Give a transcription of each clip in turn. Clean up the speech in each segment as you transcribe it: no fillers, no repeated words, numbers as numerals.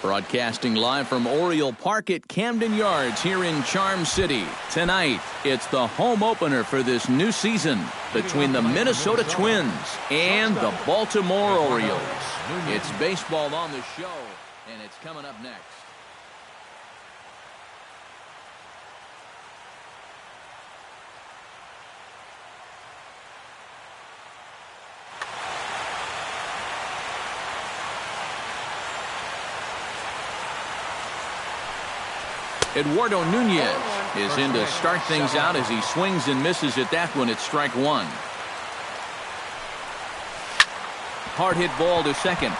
Broadcasting live from Oriole Park at Camden Yards here in Charm City. Tonight, it's the home opener for this new season between the Minnesota Twins and the Baltimore Orioles. It's baseball on the show, and it's coming up next. Eduardo Nunez is in to start things out as he swings and misses at that one. It's strike one. Hard hit ball to second.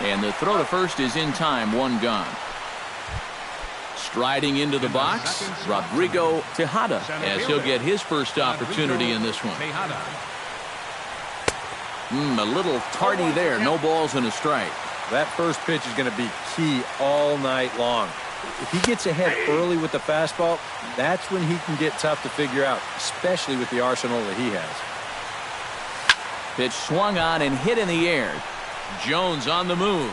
And the throw to first is in time, one gone. Striding into the box, Rodrigo Tejada, as he'll get his first opportunity in this one. A little tardy there, no balls and a strike. That first pitch is going to be key all night long. If he gets ahead early with the fastball, that's when he can get tough to figure out, especially with the arsenal that he has. Pitch swung on and hit in the air. Jones on the move.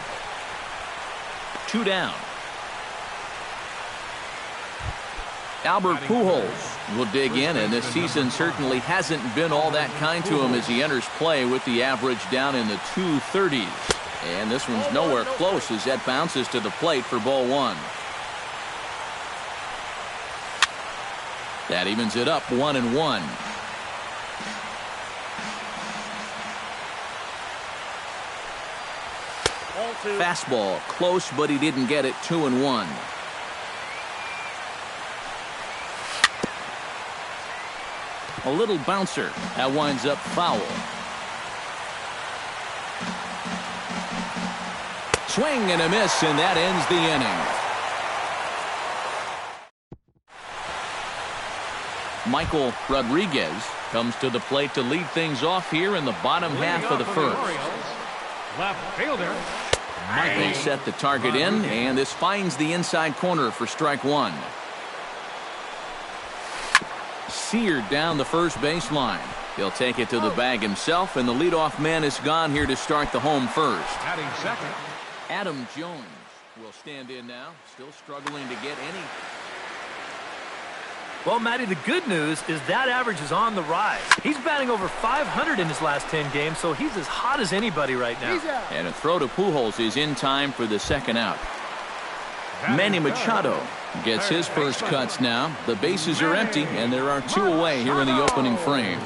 2 down. Albert Pujols will dig in, and this season certainly hasn't been all that kind to him as he enters play with the average down in the 230s. And this one's nowhere close as that bounces to the plate for ball one. That evens it up 1-1. Fastball close, but he didn't get it. 2-1. A little bouncer that winds up foul. Swing and a miss, and that ends the inning. Michael Rodriguez comes to the plate to lead things off here in the bottom half of the first. Left fielder. They set the target in, and this finds the inside corner for strike one. Seared down the first baseline. He'll take it to the bag himself, and the leadoff man is gone here to start the home first. Batting second. Adam Jones will stand in now, still struggling to get any. Well, Matty, the good news is that average is on the rise. He's batting over 500 in his last 10 games, so he's as hot as anybody right now. And a throw to Pujols is in time for the second out. Manny Machado gets his first cuts now. The bases are empty, and there are 2 away here in the opening frame.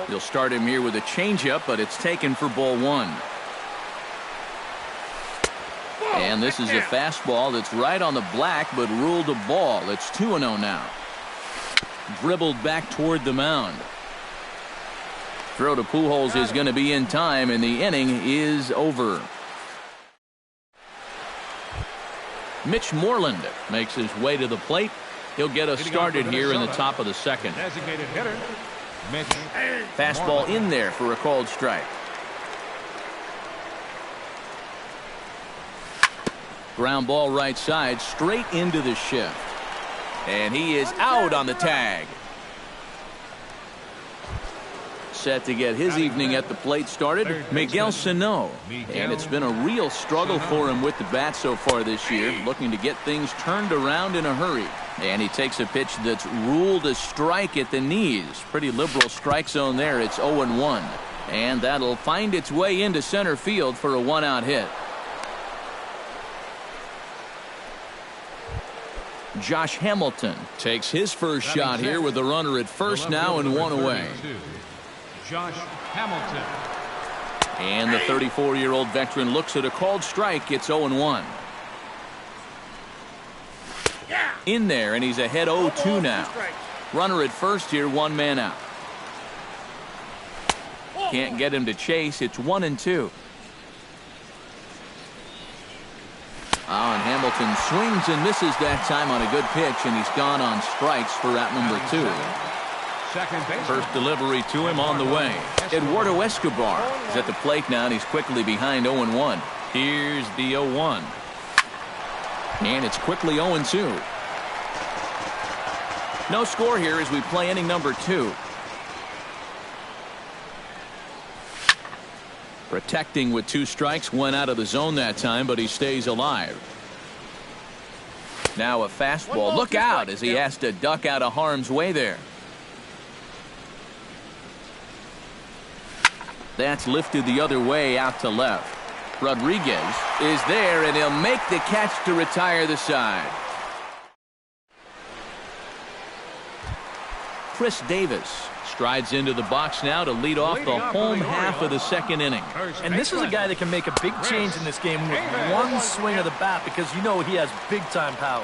You'll start him here with a changeup, but it's taken for ball one. And this is a fastball that's right on the black, but ruled a ball. It's 2-0 now. Dribbled back toward the mound. Throw to Pujols is going to be in time, and the inning is over. Mitch Moreland makes his way to the plate. He'll get us started here in the top of the second. Designated hitter, Mitch. Fastball in there for a called strike. Ground ball right side, straight into the shift. And he is out on the tag. Set to get his evening at the plate started, Miguel Sano. And it's been a real struggle for him with the bat so far this year, looking to get things turned around in a hurry. And he takes a pitch that's ruled a strike at the knees. Pretty liberal strike zone there. It's 0-1. And that'll find its way into center field for a 1-out hit. Josh Hamilton takes his first shot here with a runner at first now and 1 away. Josh Hamilton. And the 34-year-old veteran looks at a called strike. It's 0-1. In there, and he's ahead 0-2 now. Runner at first here, 1 man out. Can't get him to chase. It's 1-2. And Hamilton swings and misses that time on a good pitch, and he's gone on strikes for out number 2. First delivery to him on the way. Eduardo Escobar is at the plate now, and he's quickly behind 0-1. Here's the 0-1. And it's quickly 0-2. No score here as we play inning number 2. Protecting with 2 strikes, went out of the zone that time, but he stays alive. Now a fastball. Look out as he has to duck out of harm's way there. That's lifted the other way out to left. Rodriguez is there, and he'll make the catch to retire the side. Chris Davis strides into the box now to lead off the home half of the 2nd inning. And this is a guy that can make a big change in this game with one swing of the bat, because you know he has big-time power.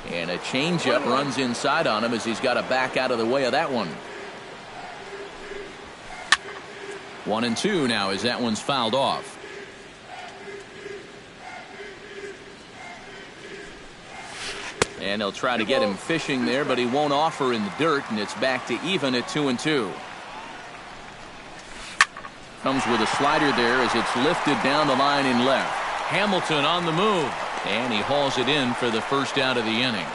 And a changeup runs inside on him as he's got to back out of the way of that one. 1-2 now as that one's fouled off. And they'll try to get him fishing there, but he won't offer in the dirt, and it's back to even at 2-2. Comes with a slider there as it's lifted down the line in left. Hamilton on the move, and he hauls it in for the first out of the inning.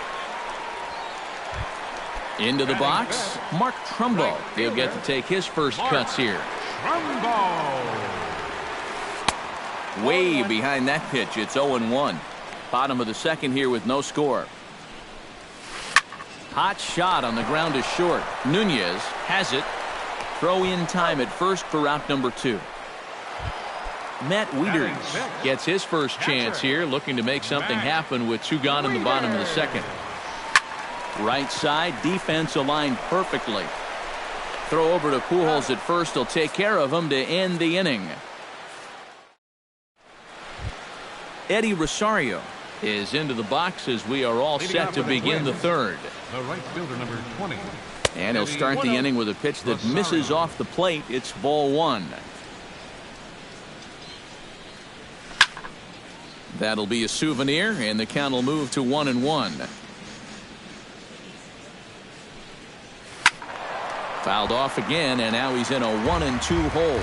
Into the box, Mark Trumbo. He'll get to take his first cuts here. Way behind that pitch. It's 0-1. Bottom of the 2nd here with no score. Hot shot on the ground is short. Nunez has it. Throw in time at first for out number 2. Matt Wieters gets his first chance here, looking to make something happen with 2 gone in the bottom of the 2nd. Right side, defense aligned perfectly. Throw over to Pujols at first. He'll take care of him to end the inning. Eddie Rosario is into the box as we are all set to begin the 3rd. The right fielder, number 20. And he'll start the inning with a pitch that misses off the plate. It's ball 1. That'll be a souvenir, and the count will move to 1-1. Fouled off again, and now he's in a 1-2 hole.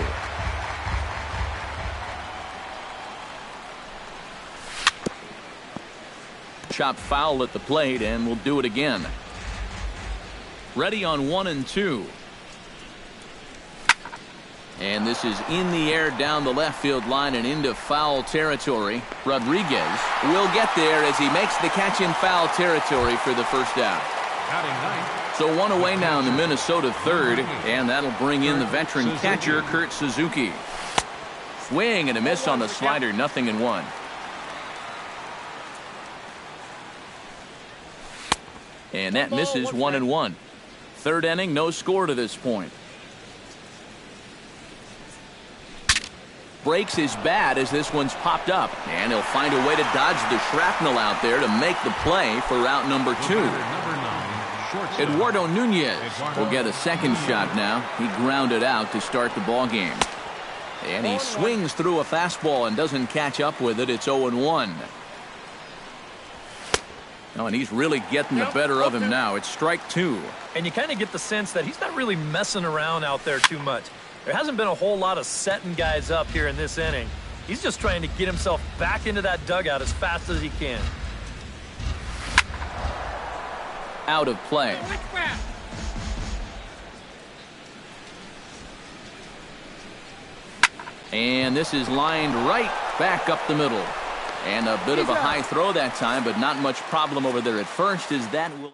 Chop foul at the plate, and we'll do it again. Ready on 1-2. And this is in the air down the left field line and into foul territory. Rodriguez will get there as he makes the catch in foul territory for the first out. So 1 away now in the Minnesota 3rd, and that'll bring in the veteran catcher Kurt Suzuki. Swing and a miss on the slider, 0-1. And that misses 1-1. 3rd inning, no score to this point. Breaks his bat as this one's popped up, and he'll find a way to dodge the shrapnel out there to make the play for out number 2. Eduardo Nunez will get a second shot now. He grounded out to start the ball game. And he swings through a fastball and doesn't catch up with it. It's 0-1. Oh, and he's really getting the better of him now. It's strike 2. And you kind of get the sense that he's not really messing around out there too much. There hasn't been a whole lot of setting guys up here in this inning. He's just trying to get himself back into that dugout as fast as he can. Out of play. And this is lined right back up the middle. And a bit of a high throw that time, but not much problem over there at first as that will.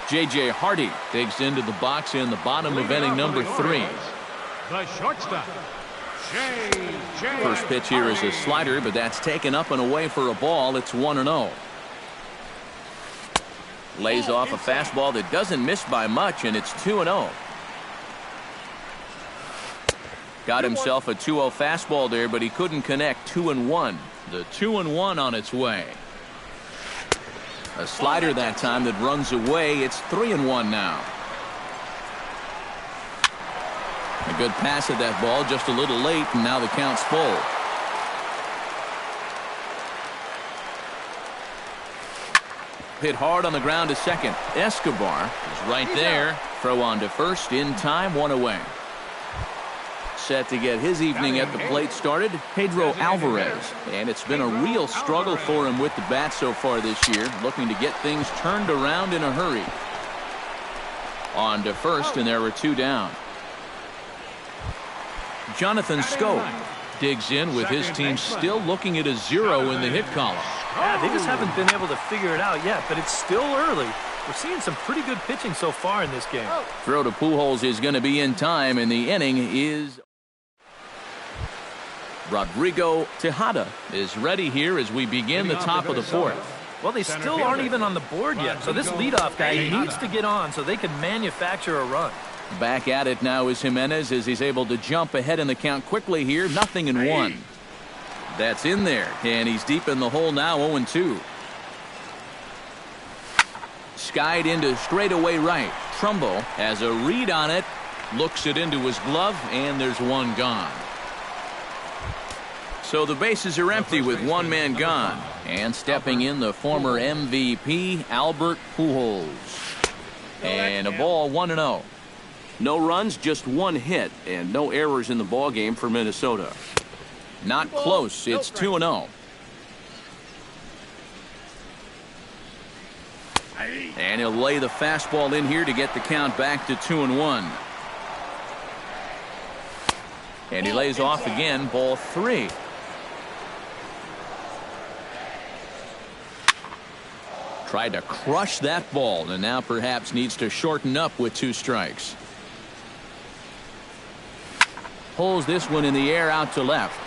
J.J. Hardy digs into the box in the bottom of inning number 3. The shortstop, J.J. First pitch here is a slider, but that's taken up and away for a ball. It's 1-0. Lays off a fastball that doesn't miss by much, and it's 2-0. Got himself a 2-0 fastball there, but he couldn't connect. 2-1. The 2-1 on its way. A slider that time that runs away. It's 3-1 now. A good pass at that ball, just a little late, and now the count's full. Hit hard on the ground to second. Escobar is right there. Throw on to first in time, 1 away. Set to get his evening at the plate started, Pedro Alvarez. And it's been a real struggle for him with the bat so far this year, looking to get things turned around in a hurry. On to first, and there were 2 down. Jonathan Scope digs in with his team still looking at a 0 in the hit column. Yeah, they just haven't been able to figure it out yet, but it's still early. We're seeing some pretty good pitching so far in this game. Throw to Pujols is going to be in time, and the inning is... Rodrigo Tejada is ready here as we begin the top of the fourth. Well, they still aren't even on the board yet, so this leadoff guy needs to get on so they can manufacture a run. Back at it now is Jimenez as he's able to jump ahead in the count quickly here. 0-1. That's in there, and he's deep in the hole now, 0-2. Skied into straightaway right. Trumbo has a read on it, looks it into his glove, and there's one gone. So the bases are empty with one man gone. And stepping in, the former MVP, Albert Pujols. And a ball, 1-0. No runs, just one hit, and no errors in the ballgame for Minnesota. Not close, it's 2-0. And he'll lay the fastball in here to get the count back to 2-1. And he lays off again, ball 3. Tried to crush that ball, and now perhaps needs to shorten up with 2 strikes. Pulls this one in the air out to left.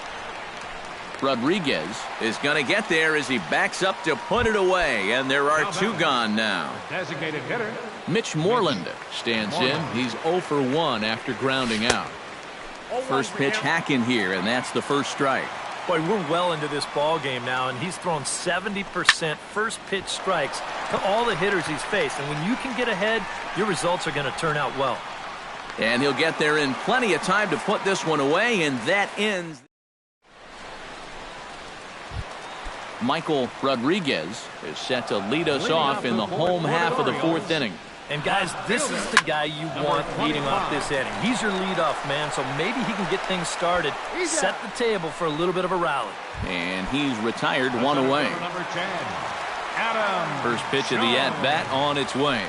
Rodriguez is going to get there as he backs up to put it away, and there are 2 gone now. Designated hitter. Mitch Moreland stands in. He's 0 for 1 after grounding out. First pitch hack in here, and that's the first strike. Boy, we're well into this ball game now, and he's thrown 70% first pitch strikes to all the hitters he's faced. And when you can get ahead, your results are going to turn out well. And he'll get there in plenty of time to put this one away, and that ends. Michael Rodriguez is set to lead us off in the home half of the 4th inning. And guys, this is the guy you want leading off this inning. He's your leadoff man, so maybe he can get things started, set the table for a little bit of a rally. And he's retired, 1 away. First pitch of the at-bat on its way.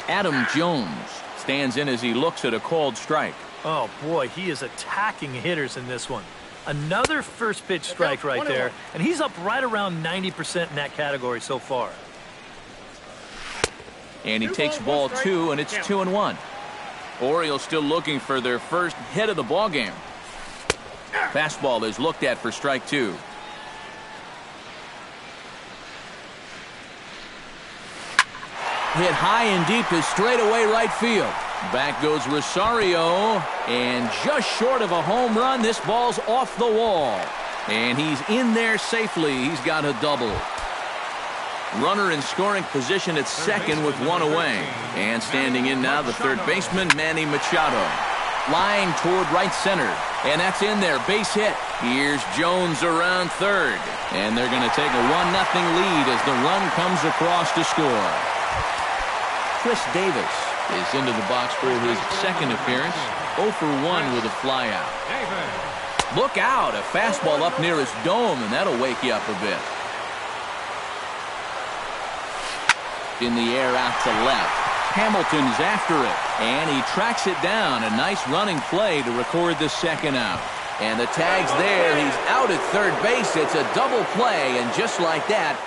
Adam Jones stands in as he looks at a called strike. Oh, boy, he is attacking hitters in this one. Another first pitch strike right there, and he's up right around 90% in that category so far. And he takes ball 2, and it's 2-1. Orioles still looking for their first hit of the ball game. Fastball is looked at for strike 2. Hit high and deep to straightaway right field. Back goes Rosario, and just short of a home run, this ball's off the wall. And he's in there safely. He's got a double. Runner in scoring position at second with 1 away. And standing in now, the third baseman, Manny Machado. Line toward right center. And that's in there. Base hit. Here's Jones around third. And they're going to take a 1-0 lead as the run comes across to score. Chris Davis is into the box for his second appearance. 0 for 1 with a flyout. Look out. A fastball up near his dome, and that'll wake you up a bit. In the air out to left. Hamilton's after it, and he tracks it down. A nice running play to record the second out. And the tag's there. He's out at third base. It's a double play, and just like that,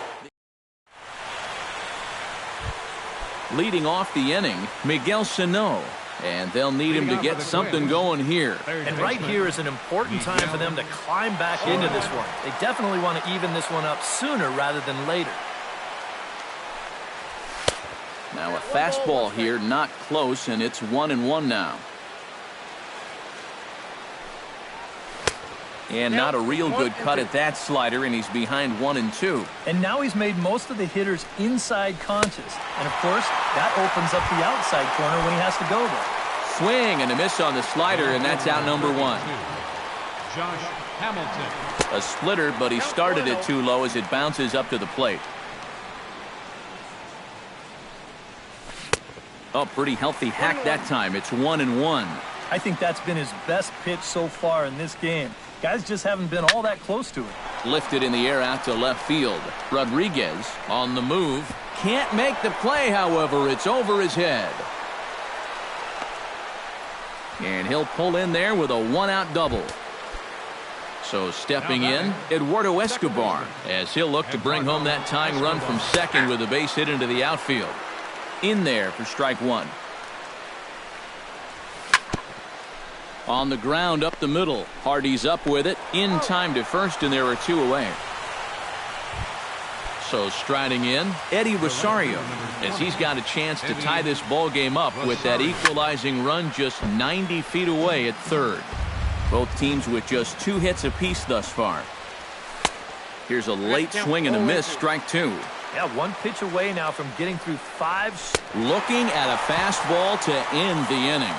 leading off the inning, Miguel Sano. And they'll need him to get something going here. And right here is an important time for them to climb back into this one. They definitely want to even this one up sooner rather than later. Now a fastball here, not close, and it's 1-1 now. And not a real good cut at that slider, and he's behind 1-2. And now he's made most of the hitters inside conscious. And of course, that opens up the outside corner when he has to go there. Swing and a miss on the slider, and that's out number 1. Josh Hamilton. A splitter, but he started it too low as it bounces up to the plate. Oh, pretty healthy hack that time. It's 1-1. I think that's been his best pitch so far in this game. Guys just haven't been all that close to it. Lifted in the air out to left field. Rodriguez on the move. Can't make the play, however. It's over his head. And he'll pull in there with a one-out double. So stepping in, Eduardo Escobar, as he'll look to bring home that tying run from second with a base hit into the outfield. In there for strike one. On the ground up the middle. Hardy's up with it. In time to first, and there are two away. So striding in, Eddie Rosario, as he's got a chance to tie this ball game up with that equalizing run just 90 feet away at third. Both teams with just 2 hits apiece thus far. Here's a late swing and a miss, strike two. Yeah, 1 pitch away now from getting through 5. Looking at a fastball to end the inning.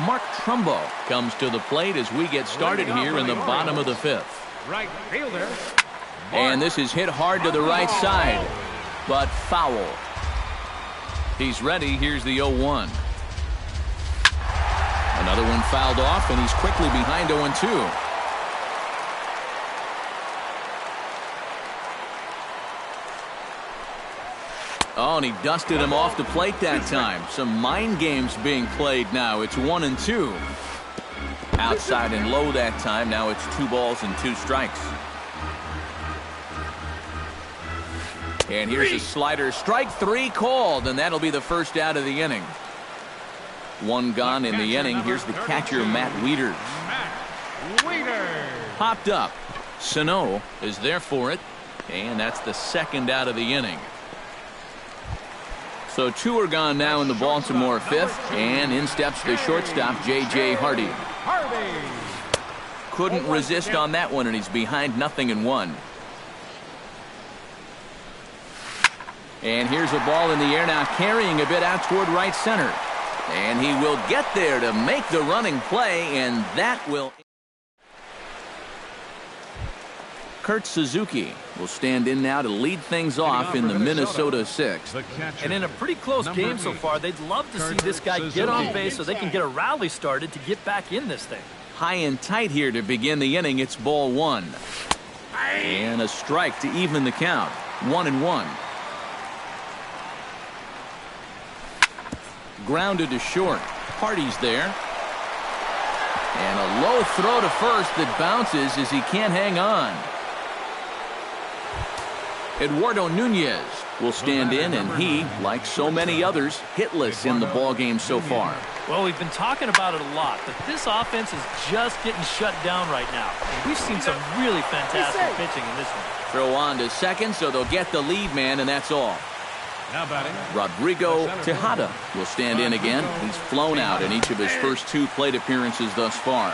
Mark Trumbo comes to the plate as we get started here in the bottom of the 5th. Right fielder. And this is hit hard to the right side, but foul. He's ready. Here's the 0-1. Another one fouled off, and he's quickly behind 0-2. Oh, and he dusted him off the plate that time. Some mind games being played now. It's 1-2. Outside and low that time. Now it's 2 balls and 2 strikes. And here's a slider. Strike 3 called, and that'll be the first out of the inning. 1 gone in the inning. Here's the catcher, Matt Wieters. Popped up. Sano is there for it, and that's the second out of the inning. So 2 are gone now in the Baltimore 5th, and in steps the shortstop, J.J. Hardy. Couldn't resist on that one, and he's behind 0-1. And here's a ball in the air now, carrying a bit out toward right center. And he will get there to make the running play, and that will... Kurt Suzuki will stand in now to lead things off in the Minnesota 6th. And in a pretty close game so far, they'd love to see this guy get on base so they can get a rally started to get back in this thing. High and tight here to begin the inning. It's ball 1. And a strike to even the count. 1-1. Grounded to short. Hardy's there. And a low throw to first that bounces as he can't hang on. Eduardo Nunez will stand in, and he, like so many others, hitless in the ballgame so far. Well, we've been talking about it a lot, but this offense is just getting shut down right now. We've seen some really fantastic pitching in this one. Throw on to second, so they'll get the lead man, and that's all. Now batting, Rodrigo Tejada will stand in again. He's flown out in each of his first 2 plate appearances thus far.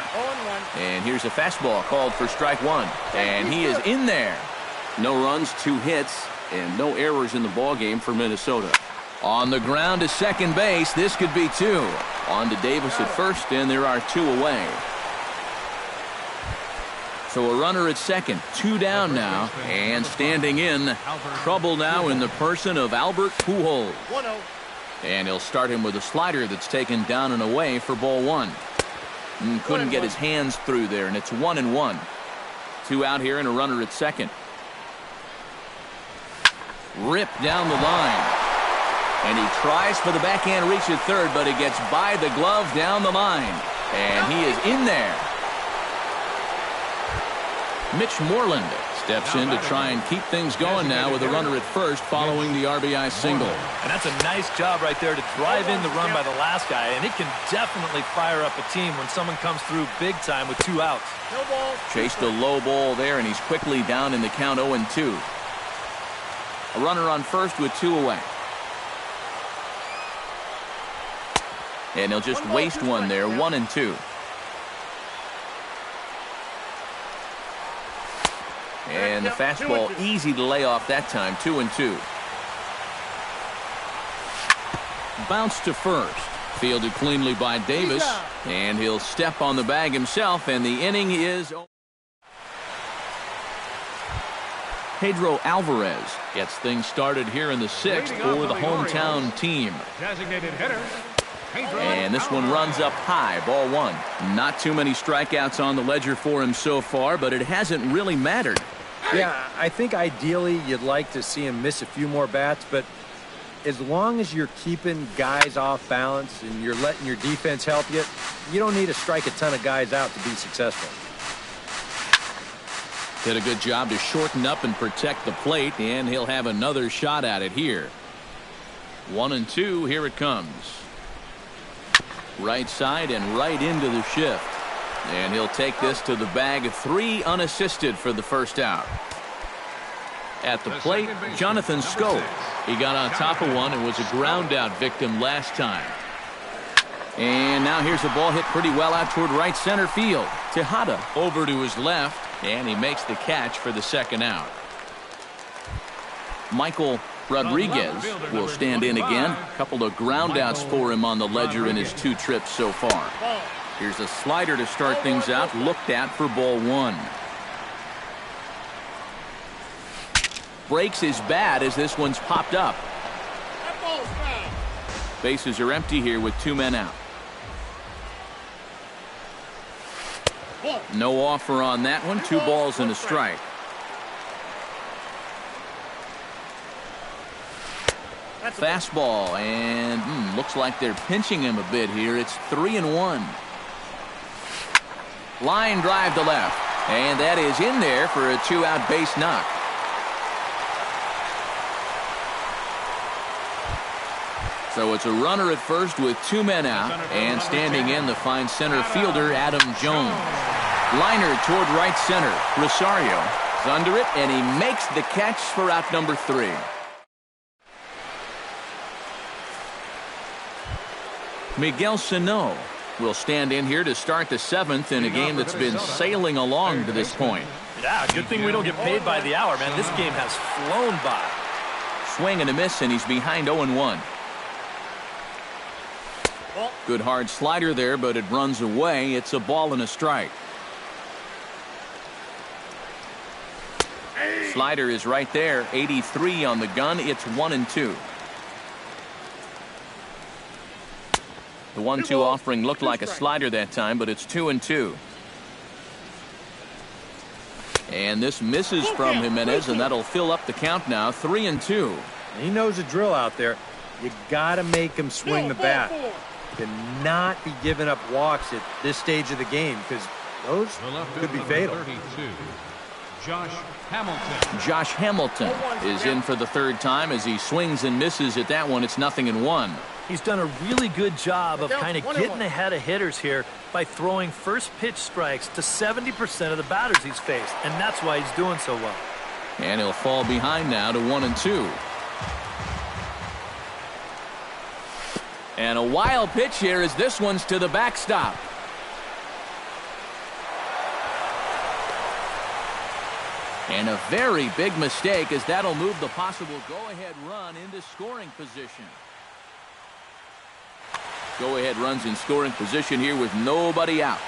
And here's a fastball called for strike 1. And he is in there. No runs, 2 hits, and no errors in the ballgame for Minnesota. On the ground to second base, this could be 2. On to Davis at first, and there are 2 away. So a runner at second, 2 down now, and standing in, trouble now in the person of Albert Pujols. And he'll start him with a slider that's taken down and away for ball 1. And couldn't get his hands through there, and it's 1-1. 2 out here and a runner at second. Ripped down the line. And he tries for the backhand reach at third, but it gets by the glove down the line. And he is in there. Mitch Moreland steps in to try and keep things going now with a runner at first following the RBI single. And that's a nice job right there to drive in the run by the last guy, and it can definitely fire up a team when someone comes through big time with 2 outs. Chased a low ball there, and he's quickly down in the count 0-2. A runner on first with 2 away. And he'll just waste one there, 1-2. And the fastball easy to lay off that time, 2-2. Bounce to first. Fielded cleanly by Davis. And he'll step on the bag himself, and the inning is over. Pedro Alvarez gets things started here in the 6th for the hometown team. designated hitter. And this one runs up high, ball 1. Not too many strikeouts on the ledger for him so far, but it hasn't really mattered. Yeah, I think ideally you'd like to see him miss a few more bats, but as long as you're keeping guys off balance and you're letting your defense help you, you don't need to strike a ton of guys out to be successful. Did a good job to shorten up and protect the plate, and he'll have another shot at it here. 1-2, here it comes. Right side and right into the shift. And he'll take this to the bag. 3 unassisted for the first out. At the plate, Jonathan Scope. He got on top of one and was a ground out victim last time. And now here's a ball hit pretty well out toward right center field. Tejada over to his left, and he makes the catch for the second out. Michael Rodriguez will stand in again. A couple of ground outs for him on the ledger in his 2 trips so far. Here's a slider to start things out, looked at for ball 1. Breaks his bat as this one's popped up. Bases are empty here with 2 men out. No offer on that one. 2 balls and a strike. Fastball, and looks like they're pinching him a bit here. It's 3-1. Line drive to left, and that is in there for a 2-out base knock. So it's a runner at first with 2 men out, and standing in the fine center fielder Adam Jones. Liner toward right center. Rosario is under it, and he makes the catch for out number 3. Miguel Sano will stand in here to start the 7th in a game that's been sailing along to this point. Yeah, good thing we don't get paid by the hour, man. This game has flown by. Swing and a miss, and he's behind 0-1. Good hard slider there, but it runs away. It's a ball and a strike. Slider is right there. 83 on the gun. It's 1-2. The 1-2 offering looked like a slider that time, but it's 2-2. And this misses from Jimenez, and that'll fill up the count now. 3-2. He knows the drill out there. You got to make him swing the bat. Cannot be giving up walks at this stage of the game, because those could be fatal. 32, Josh Hamilton. Josh Hamilton is in for the 3rd time as he swings and misses at that one. It's 0-1. He's done a really good job of kind of getting ahead of hitters here by throwing first pitch strikes to 70% of the batters he's faced, and that's why he's doing so well. And he'll fall behind now to 1-2. And a wild pitch here as this one's to the backstop. And a very big mistake, as that'll move the possible go-ahead run into scoring position. Go-ahead runs in scoring position here with nobody out.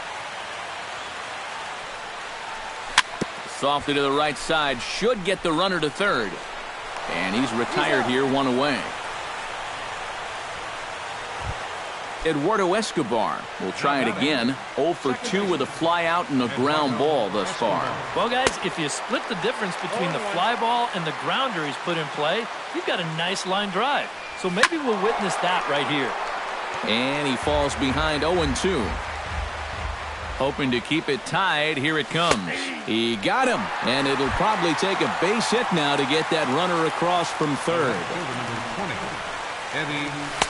Softly to the right side, should get the runner to 3rd. And he's retired here, 1 away. Eduardo Escobar will try it again. 0 for 2 with a fly out and a ground ball thus far. Well, guys, if you split the difference between the fly ball and the grounder he's put in play, you've got a nice line drive. So maybe we'll witness that right here. And he falls behind 0-2. Hoping to keep it tied. Here it comes. He got him, and it'll probably take a base hit now to get that runner across from 3rd.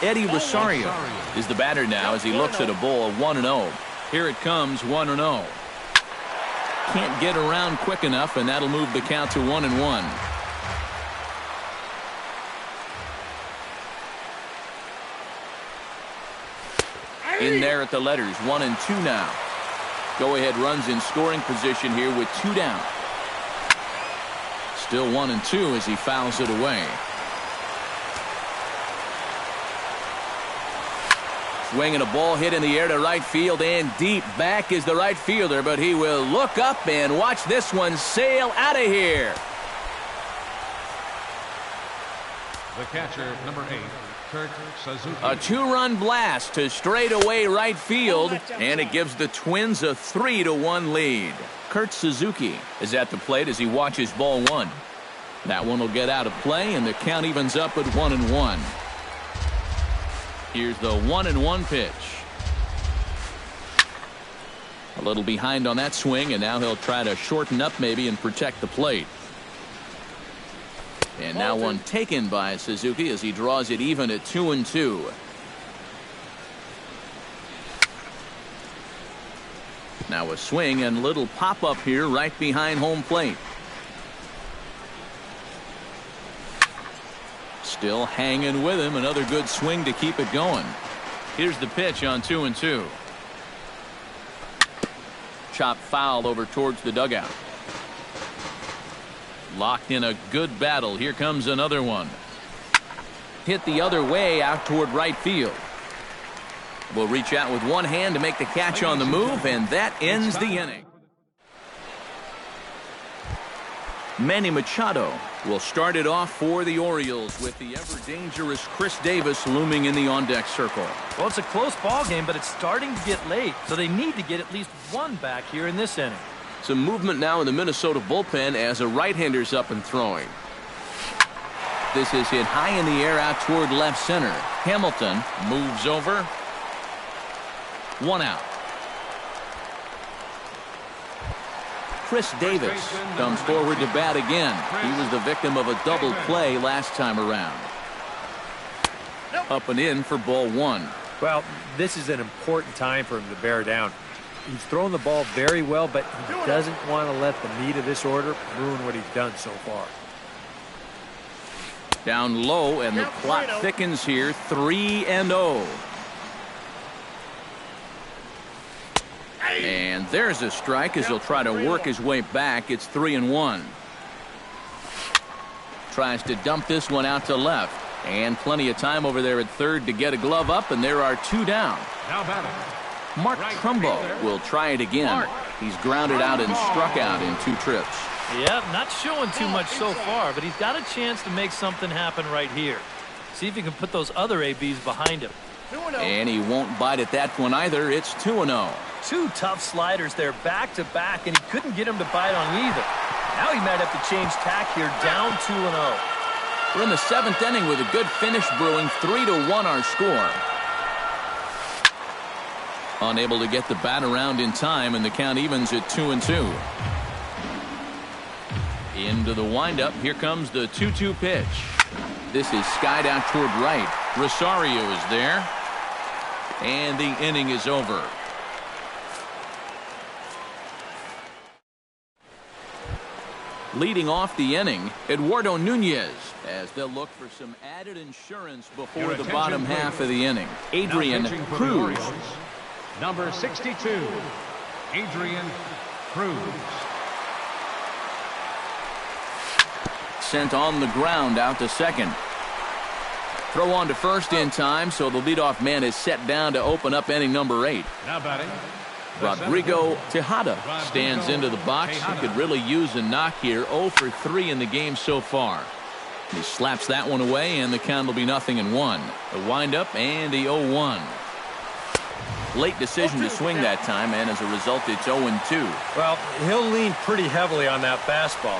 Eddie Rosario is the batter now as he looks at a ball 1-0. Here it comes, 1-0. Can't get around quick enough, and that'll move the count to 1-1. In there at the letters, 1-2 now. Go-ahead runs in scoring position here with 2 down. Still 1-2 as he fouls it away. Swinging a ball hit in the air to right field, and deep back is the right fielder, but he will look up and watch this one sail out of here. The catcher, number 8, Kurt Suzuki. A 2-run blast to straightaway right field, and it gives the Twins a 3-1 lead. Kurt Suzuki is at the plate as he watches ball 1. That one will get out of play, and the count evens up at 1-1. Here's the 1-1 pitch. A little behind on that swing, and now he'll try to shorten up maybe and protect the plate. And now one taken by Suzuki as he draws it even at 2-2. Now a swing and little pop up here right behind home plate. Still hanging with him. Another good swing to keep it going. Here's the pitch on 2-2. Chop foul over towards the dugout. Locked in a good battle. Here comes another one. Hit the other way out toward right field. Will reach out with one hand to make the catch on the move, and that ends the inning. Manny Machado will start it off for the Orioles with the ever-dangerous Chris Davis looming in the on-deck circle. Well, it's a close ball game, but it's starting to get late, so they need to get at least one back here in this inning. Some movement now in the Minnesota bullpen as a right-hander's up and throwing. This is hit high in the air out toward left center. Hamilton moves over. One out. Chris Davis comes forward to bat again. He was the victim of a double play last time around. Up and in for ball one. Well, this is an important time for him to bear down. He's thrown the ball very well, but he doesn't want to let the meat of this order ruin what he's done so far. Down low, and the clock thickens here. 3-0. And there's a strike as he'll try to work his way back. It's 3-1. Tries to dump this one out to left. And plenty of time over there at third to get a glove up, and there are two down. Now batting. Mark Trumbo will try it again. He's grounded out and struck out in 2 trips. Yep, not showing too much so far, but he's got a chance to make something happen right here. See if he can put those other ABs behind him. And he won't bite at that one either. It's 2-0. 2 tough sliders there back to back, and he couldn't get him to bite on either. Now he might have to change tack here, down 2-0. We're in the 7th inning with a good finish brewing. 3-1 our score. Unable to get the bat around in time, and the count evens at 2-2. Into the windup. Here comes the 2-2 pitch. This is skied out toward right. Rosario is there. And the inning is over. Leading off the inning, Eduardo Nunez, as they'll look for some added insurance before the bottom half of the inning. Adrian Cruz. Number 62, Adrian Cruz. Sent on the ground out to second. Throw on to first in time, so the leadoff man is set down to open up inning number 8. Now batting, Rodrigo Tejada stands into the box. He could really use a knock here. 0 for 3 in the game so far. He slaps that one away, and the count will be 0-1. The windup and the 0-1. Late decision to swing that time, and as a result, it's 0-2. Well, he'll lean pretty heavily on that fastball.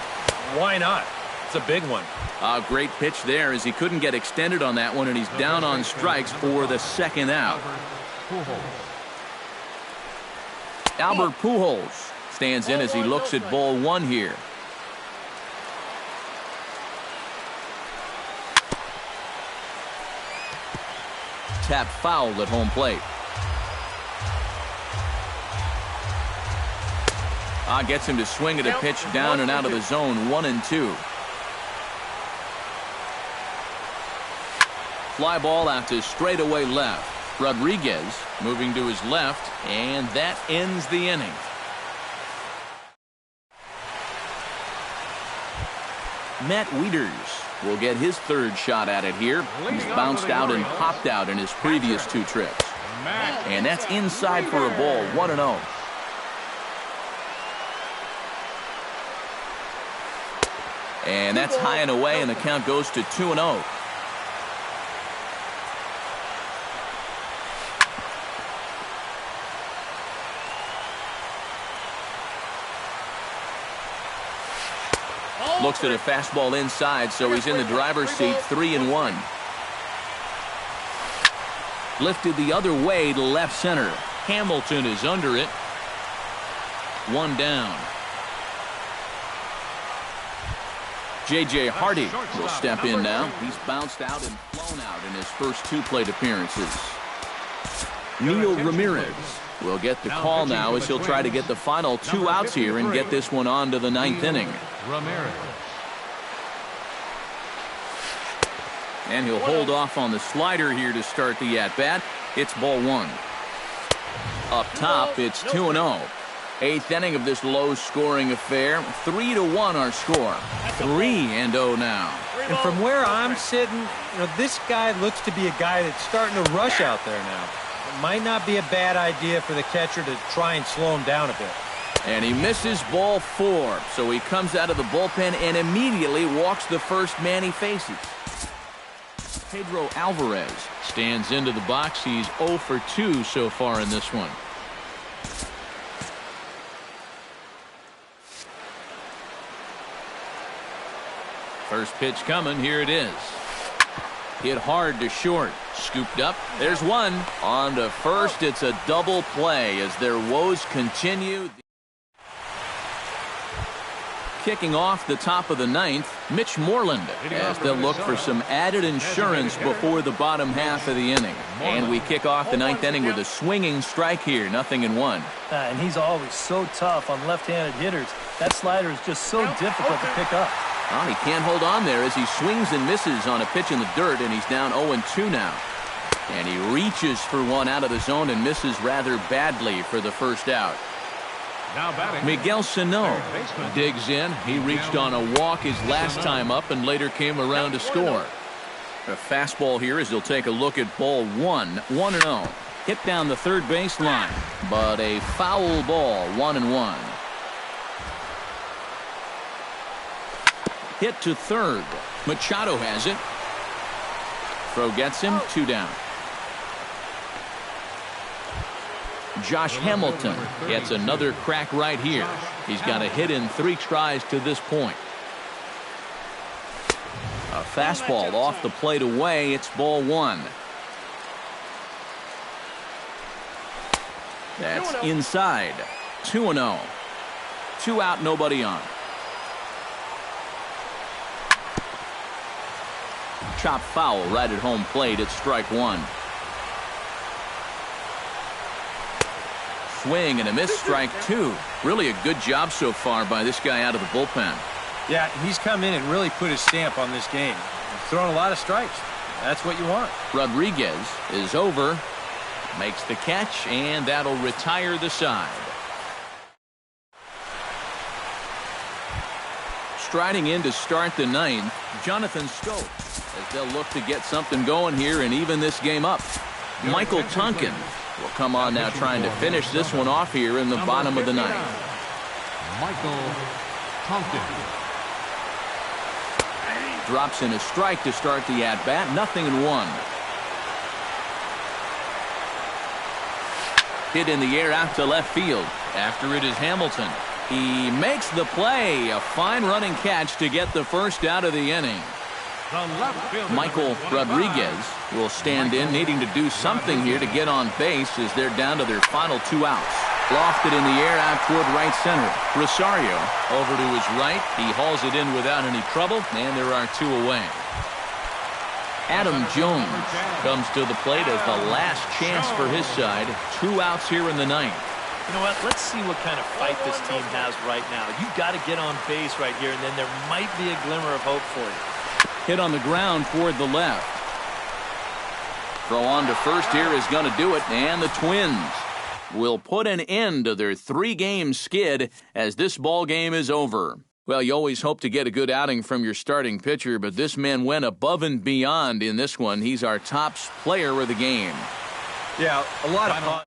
Why not? It's a big one. A great pitch there as he couldn't get extended on that one, and he's down on strikes for the second out. Albert Pujols stands in as he looks at ball one here. Tap fouled at home plate. Gets him to swing at a pitch down and out of the zone. 1-2. Fly ball out to straightaway left. Rodriguez moving to his left, and that ends the inning. Matt Wieters will get his third shot at it here. He's bounced out and popped out in his previous 2 trips. And that's inside for a ball. 1-0. And that's high and away, and the count goes to 2-0. Looks at a fastball inside, so he's in the driver's seat, 3-1. Lifted the other way to left center. Hamilton is under it. 1 down. J.J. Hardy will step in now. He's bounced out and flown out in his first 2 plate appearances. Neil Ramirez will get the call now as he'll try to get the final 2 outs here and get this one on to the 9th inning. Ramirez. And he'll hold off on the slider here to start the at-bat. It's ball 1. Up top, it's 2-0. 8th inning of this low-scoring affair. 3-1 our score. 3-0 now. And from where I'm sitting, this guy looks to be a guy that's starting to rush out there now. It might not be a bad idea for the catcher to try and slow him down a bit. And he misses ball 4. So he comes out of the bullpen and immediately walks the first man he faces. Pedro Alvarez stands into the box. He's 0 for 2 so far in this one. First pitch coming. Here it is. Hit hard to short. Scooped up. There's one. On to first. It's a double play as their woes continue. Kicking off the top of the 9th, Mitch Moreland, as they'll look for some added insurance before the bottom half of the inning. And we kick off the 9th inning with a swinging strike here, 0-1. And he's always so tough on left-handed hitters. That slider is just so difficult to pick up. Well, he can't hold on there as he swings and misses on a pitch in the dirt, and he's down 0-2 now. And he reaches for one out of the zone and misses rather badly for the first out. Now batting, Miguel Sano digs in. He reached on a walk his last time up and later came around to score. A fastball here as he'll take a look at ball 1. 1-0. Hit down the third base line, but a foul ball. 1-1. Hit to third. Machado has it. Throw gets him. 2 down. Josh Hamilton gets another crack right here. He's got a hit in 3 tries to this point. A fastball off the plate away. It's ball 1. That's inside. 2-0. 2 out, nobody on. Chop foul right at home plate. It's strike 1. Swing and a miss, strike 2. Really a good job so far by this guy out of the bullpen. Yeah, he's come in and really put his stamp on this game. He's thrown a lot of strikes. That's what you want. Rodriguez is over, makes the catch, and that'll retire the side. Striding in to start the 9th, Jonathan Schoop, as they'll look to get something going here and even this game up. Michael Tonkin will come on now trying to finish this one off here in the bottom of the 9th. Michael Tonkin. Drops in a strike to start the at-bat. 0-1. Hit in the air out to left field. After it is Hamilton. He makes the play. A fine running catch to get the first out of the inning. Michael Rodriguez will stand in, needing to do something here to get on base as they're down to their final 2 outs. Lofted in the air out toward right center. Rosario over to his right. He hauls it in without any trouble, and there are 2 away. Adam Jones comes to the plate as the last chance for his side. 2 outs here in the 9th. You know what? Let's see what kind of fight this team has right now. You've got to get on base right here, and then there might be a glimmer of hope for you. Hit on the ground toward the left. Throw on to first here is going to do it, and the Twins will put an end to their 3-game skid as this ball game is over. Well, you always hope to get a good outing from your starting pitcher, but this man went above and beyond in this one. He's our top player of the game. Yeah, a lot of fun.